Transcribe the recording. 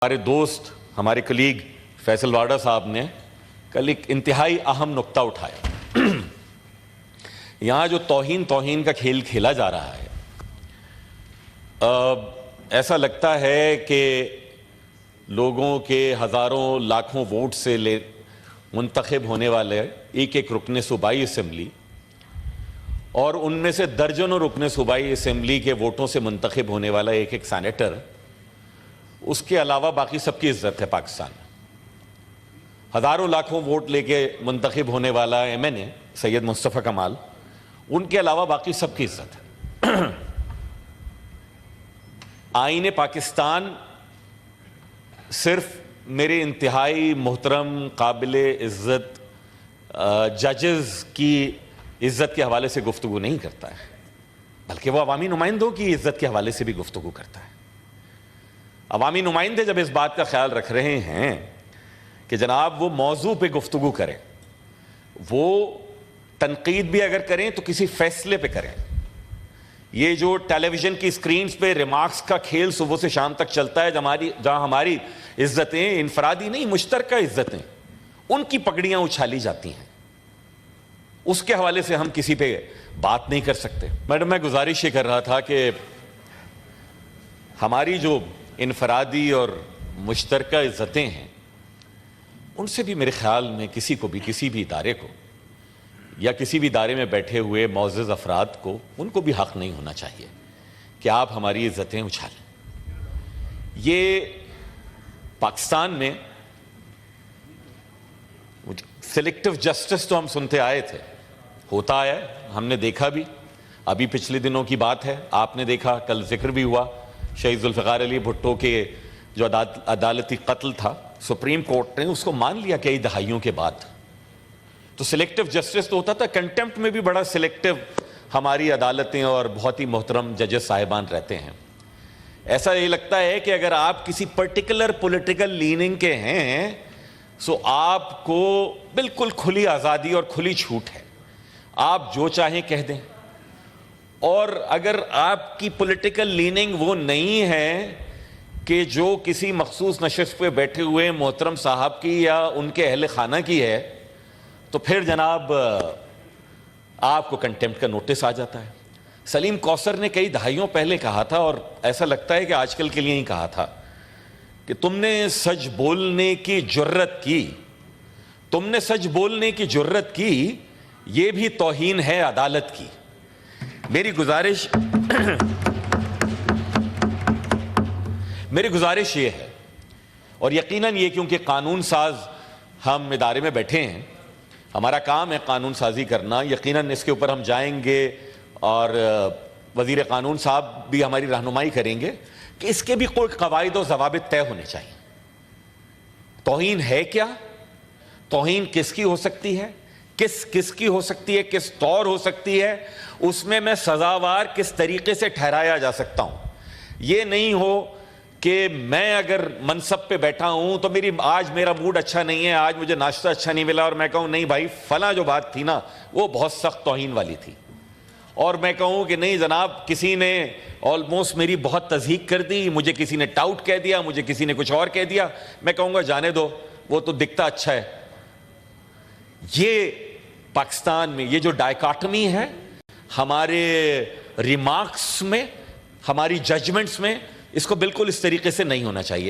ہمارے دوست ہمارے کلیگ فیصل واڈا صاحب نے کل ایک انتہائی اہم نقطہ اٹھایا۔ یہاں جو توہین کا کھیل کھیلا جا رہا ہے، ایسا لگتا ہے کہ لوگوں کے ہزاروں لاکھوں ووٹ سے منتخب ہونے والے ایک ایک رکن صوبائی اسمبلی اور ان میں سے درجنوں رکن صوبائی اسمبلی کے ووٹوں سے منتخب ہونے والا ایک ایک سینیٹر، اس کے علاوہ باقی سب کی عزت ہے پاکستان میں۔ ہزاروں لاکھوں ووٹ لے کے منتخب ہونے والا ایم این اے سید مصطفیٰ کمال، ان کے علاوہ باقی سب کی عزت ہے۔ آئین پاکستان صرف میرے انتہائی محترم قابل عزت ججز کی عزت کے حوالے سے گفتگو نہیں کرتا ہے، بلکہ وہ عوامی نمائندوں کی عزت کے حوالے سے بھی گفتگو کرتا ہے۔ عوامی نمائندے جب اس بات کا خیال رکھ رہے ہیں کہ جناب وہ موضوع پہ گفتگو کریں، وہ تنقید بھی اگر کریں تو کسی فیصلے پہ کریں، یہ جو ٹیلی ویژن کی سکرینز پہ ریمارکس کا کھیل صبح سے شام تک چلتا ہے، جہاں ہماری عزتیں انفرادی نہیں مشترکہ عزتیں، ان کی پگڑیاں اچھالی جاتی ہیں، اس کے حوالے سے ہم کسی پہ بات نہیں کر سکتے۔ میڈم، میں گزارش یہ کر رہا تھا کہ ہماری جو انفرادی اور مشترکہ عزتیں ہیں، ان سے بھی میرے خیال میں کسی کو بھی، کسی بھی ادارے کو یا کسی بھی ادارے میں بیٹھے ہوئے معزز افراد کو، ان کو بھی حق نہیں ہونا چاہیے کہ آپ ہماری عزتیں اچھالیں۔ یہ پاکستان میں سلیکٹو جسٹس تو ہم سنتے آئے تھے، ہوتا ہے، ہم نے دیکھا بھی، ابھی پچھلے دنوں کی بات ہے، آپ نے دیکھا، کل ذکر بھی ہوا، شہید ذوالفقار علی بھٹو کے جو عدالتی قتل تھا، سپریم کورٹ نے اس کو مان لیا کئی دہائیوں کے بعد۔ تو سلیکٹو جسٹس تو ہوتا تھا، کنٹیمپٹ میں بھی بڑا سلیکٹو ہماری عدالتیں اور بہت ہی محترم ججز صاحبان رہتے ہیں۔ ایسا یہ لگتا ہے کہ اگر آپ کسی پرٹیکولر پولیٹیکل لیننگ کے ہیں سو آپ کو بالکل کھلی آزادی اور کھلی چھوٹ ہے، آپ جو چاہیں کہہ دیں، اور اگر آپ کی پولیٹیکل لیننگ وہ نہیں ہے کہ جو کسی مخصوص نشست پہ بیٹھے ہوئے محترم صاحب کی یا ان کے اہل خانہ کی ہے، تو پھر جناب آپ کو کنٹیمپٹ کا نوٹس آ جاتا ہے۔ سلیم کوثر نے کئی دہائیوں پہلے کہا تھا، اور ایسا لگتا ہے کہ آج کل کے لیے ہی کہا تھا، کہ تم نے سچ بولنے کی جرت کی، تم نے سچ بولنے کی جرت کی، یہ بھی توہین ہے عدالت کی۔ میری گزارش یہ ہے، اور یقیناً یہ کیونکہ قانون ساز ہم ادارے میں بیٹھے ہیں، ہمارا کام ہے قانون سازی کرنا، یقیناً اس کے اوپر ہم جائیں گے اور وزیر قانون صاحب بھی ہماری رہنمائی کریں گے کہ اس کے بھی کوئی قواعد و ضوابط طے ہونے چاہیے۔ توہین ہے کیا؟ توہین کس کی ہو سکتی ہے؟ کس کی ہو سکتی ہے؟ کس طور ہو سکتی ہے؟ اس میں سزاوار کس طریقے سے ٹھہرایا جا سکتا ہوں؟ یہ نہیں ہو کہ میں اگر منصب پہ بیٹھا ہوں تو آج میرا موڈ اچھا نہیں ہے، آج مجھے ناشتہ اچھا نہیں ملا، اور میں کہوں نہیں بھائی فلاں جو بات تھی نا وہ بہت سخت توہین والی تھی، اور میں کہوں کہ نہیں جناب کسی نے آلموسٹ میری بہت تضحیق کر دی، مجھے کسی نے ٹاؤٹ کہہ دیا، مجھے کسی نے کچھ اور کہہ دیا، میں کہوں گا جانے دو، وہ تو دکھتا اچھا ہے۔ یہ پاکستان میں یہ جو ڈائیکاٹمی ہے ہمارے ریمارکس میں، ہماری ججمنٹس میں، اس کو بالکل اس طریقے سے نہیں ہونا چاہیے۔